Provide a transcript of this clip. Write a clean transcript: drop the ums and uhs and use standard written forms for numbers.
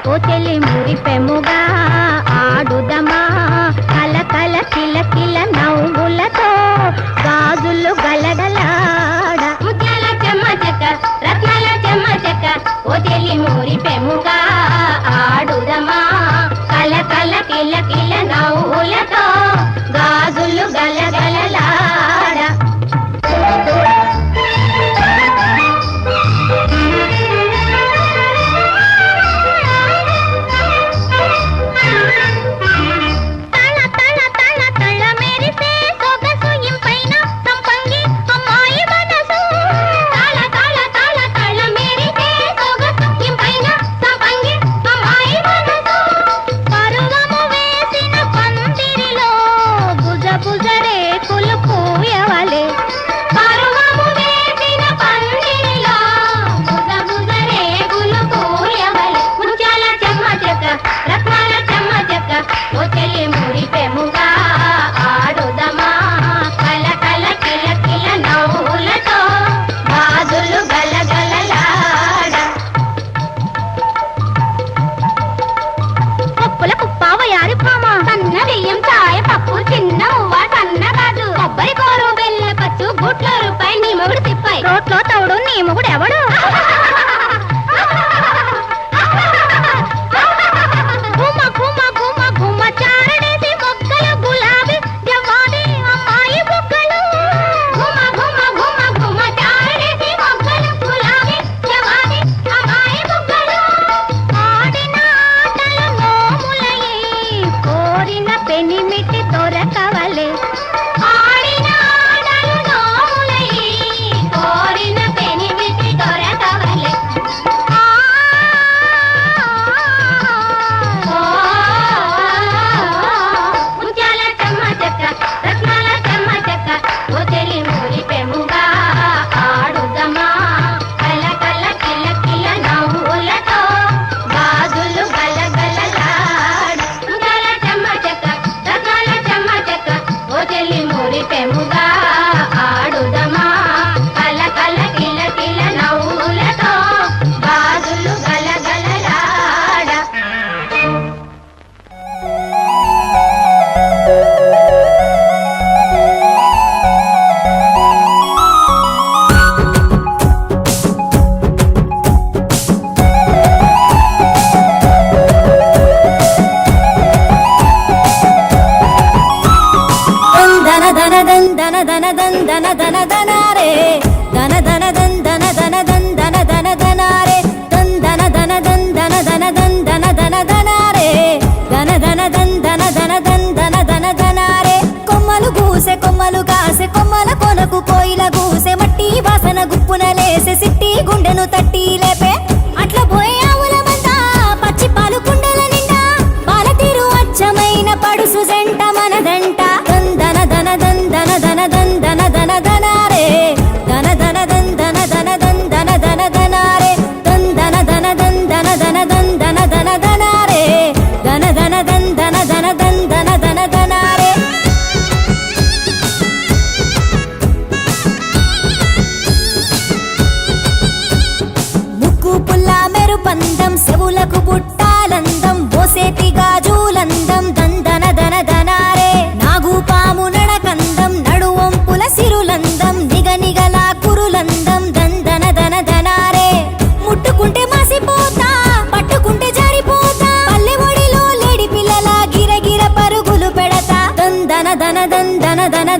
ఓ చెల్లి మురిపెముగా ఆడుదమా కల కల కిల కిల నవ్వులతో గాజులు గలగలాడ ముత్యాల చెమ్మ చెక్క రత్నాల చెమ్మ చెక్క ఓ చెల్లి మురిపెముగా ఆడుదమా కల కల కిల కిల నవ్వులతో గాజులు గలగలలాడ రోట్లో తవుడు నీ మొగుడు ఎవడు గుమ్మ గుమ్మ గుమ్మ గుమ్మ చారడేసి మొగ్గల గులాబీ జవాది అమ్మాయి బుగ్గలు గుమ్మ గుమ్మ గుమ్మ గుమ్మ చారడేసి మొగ్గల గులాబీ జవాది అమ్మాయి బుగ్గలు ఆడిన ఆటలు నోములయి కోరిన పెనిమిటి దొరకవలే కొమ్మలు కాసే కొమ్మల కొనకు కోయిల కూసే మట్టి వాసన గుప్పున లేసే సిట్టి గుండెను తట్టి లేపే అట్లా పోయే ఆవుల మంద పచ్చి పాలు కుండల నిండా పాల తీరు అచ్చమైన పడుసు జంట మనదంట దందన దన దందన దన దందన దన దనారే దన దన దందన దన దందన దన దనారే దందన దన దందన దన దందన దన దనారే దన దన దందన దన దందన దన దనారే పందం సెవులకు బుట్టాలందం బోసేటి గాజులందం దందన దన దనారే నాగు పాము నడకందం నడువంపుల సిరులందం నిగ నిగల కురులందం దందన దన దనారే ముట్టుకుంటే మాసిపోతా పట్టుకుంటే జారిపోతా పల్లె ఒడిలో లేడి పిల్లల గిరగిర పరుగులు పెడతా దందన దన దందన దన